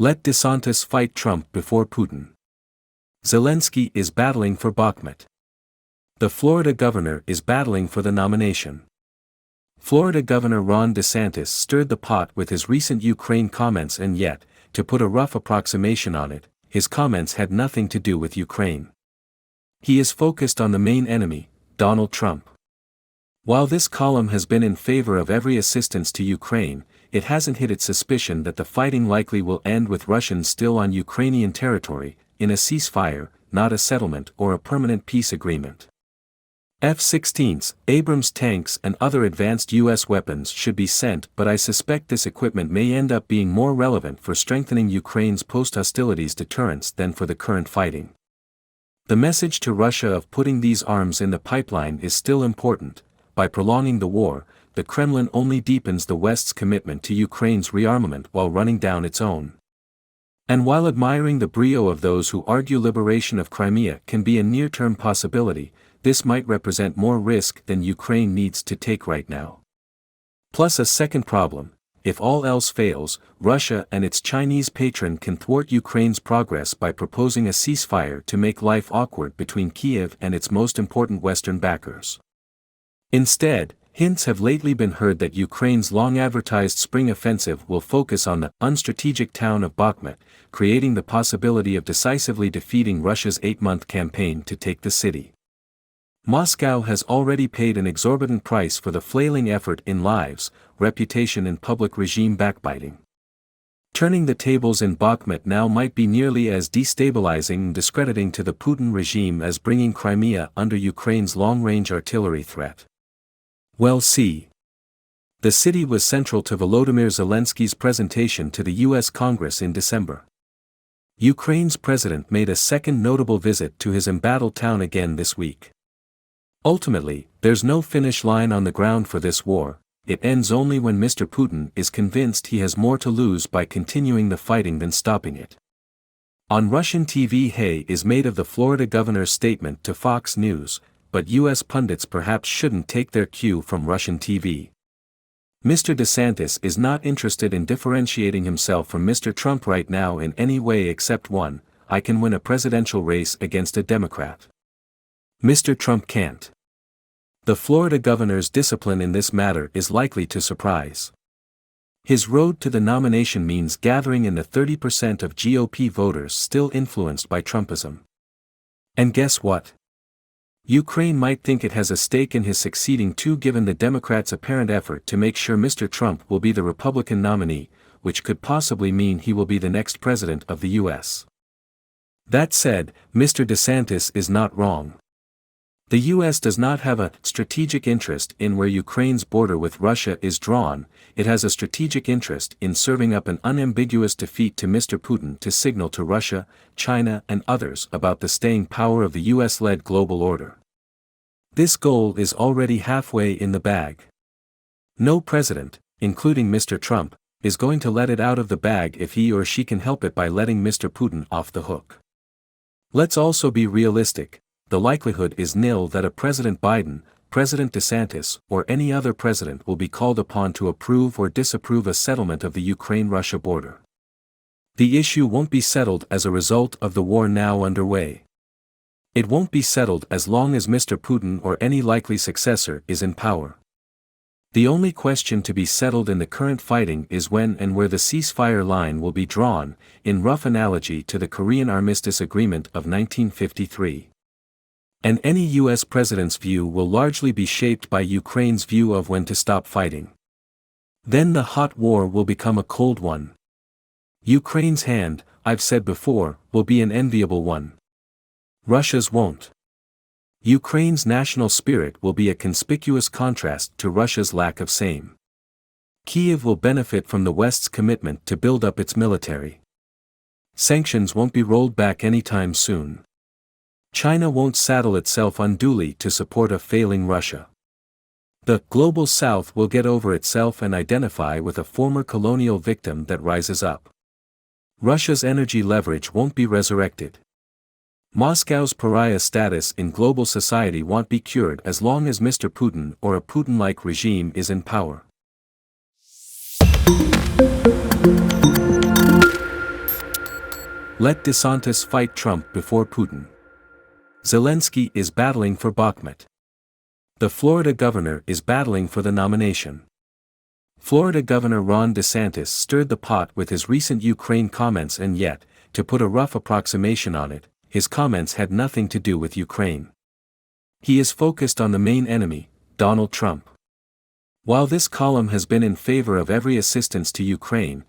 Let DeSantis fight Trump before Putin. Zelensky is battling for Bakhmut. The Florida governor is battling for the nomination. Florida Governor Ron DeSantis stirred the pot with his recent Ukraine comments, and yet, to put a rough approximation on it, his comments had nothing to do with Ukraine. He is focused on the main enemy, Donald Trump. While this column has been in favor of every assistance to Ukraine, it hasn't hid its suspicion that the fighting likely will end with Russians still on Ukrainian territory, in a ceasefire, not a settlement or a permanent peace agreement. F-16s, Abrams tanks and other advanced U.S. weapons should be sent, but I suspect this equipment may end up being more relevant for strengthening Ukraine's post-hostilities deterrence than for the current fighting. The message to Russia of putting these arms in the pipeline is still important. By prolonging the war, the Kremlin only deepens the West's commitment to Ukraine's rearmament while running down its own. And while admiring the brio of those who argue liberation of Crimea can be a near-term possibility, this might represent more risk than Ukraine needs to take right now. Plus a second problem: if all else fails, Russia and its Chinese patron can thwart Ukraine's progress by proposing a ceasefire to make life awkward between Kiev and its most important Western backers. Instead, hints have lately been heard that Ukraine's long-advertised spring offensive will focus on the unstrategic town of Bakhmut, creating the possibility of decisively defeating Russia's 8-month campaign to take the city. Moscow has already paid an exorbitant price for the flailing effort in lives, reputation and public regime backbiting. Turning the tables in Bakhmut now might be nearly as destabilizing and discrediting to the Putin regime as bringing Crimea under Ukraine's long-range artillery threat. Well, see. The city was central to Volodymyr Zelensky's presentation to the U.S. Congress in December. Ukraine's president made a second notable visit to his embattled town again this week. Ultimately, there's no finish line on the ground for this war. It ends only when Mr. Putin is convinced he has more to lose by continuing the fighting than stopping it. On Russian TV, hay is made of the Florida governor's statement to Fox News, but U.S. pundits perhaps shouldn't take their cue from Russian TV. Mr. DeSantis is not interested in differentiating himself from Mr. Trump right now in any way except one: I can win a presidential race against a Democrat. Mr. Trump can't. The Florida governor's discipline in this matter is likely to surprise. His road to the nomination means gathering in the 30% of GOP voters still influenced by Trumpism. And guess what? Ukraine might think it has a stake in his succeeding too, given the Democrats' apparent effort to make sure Mr. Trump will be the Republican nominee, which could possibly mean he will be the next president of the U.S. That said, Mr. DeSantis is not wrong. The U.S. does not have a strategic interest in where Ukraine's border with Russia is drawn. It has a strategic interest in serving up an unambiguous defeat to Mr. Putin to signal to Russia, China and others about the staying power of the U.S.-led global order. This goal is already halfway in the bag. No president, including Mr. Trump, is going to let it out of the bag if he or she can help it by letting Mr. Putin off the hook. Let's also be realistic. The likelihood is nil that a President Biden, President DeSantis, or any other president will be called upon to approve or disapprove a settlement of the Ukraine-Russia border. The issue won't be settled as a result of the war now underway. It won't be settled as long as Mr. Putin or any likely successor is in power. The only question to be settled in the current fighting is when and where the ceasefire line will be drawn, in rough analogy to the Korean Armistice Agreement of 1953. And any U.S. president's view will largely be shaped by Ukraine's view of when to stop fighting. Then the hot war will become a cold one. Ukraine's hand, I've said before, will be an enviable one. Russia's won't. Ukraine's national spirit will be a conspicuous contrast to Russia's lack of same. Kiev will benefit from the West's commitment to build up its military. Sanctions won't be rolled back anytime soon. China won't saddle itself unduly to support a failing Russia. The global South will get over itself and identify with a former colonial victim that rises up. Russia's energy leverage won't be resurrected. Moscow's pariah status in global society won't be cured as long as Mr. Putin or a Putin-like regime is in power. Let DeSantis fight Trump before Putin. Zelensky is battling for Bakhmut. The Florida governor is battling for the nomination. Florida Governor Ron DeSantis stirred the pot with his recent Ukraine comments, and yet, to put a rough approximation on it, his comments had nothing to do with Ukraine. He is focused on the main enemy, Donald Trump. While this column has been in favor of every assistance to Ukraine,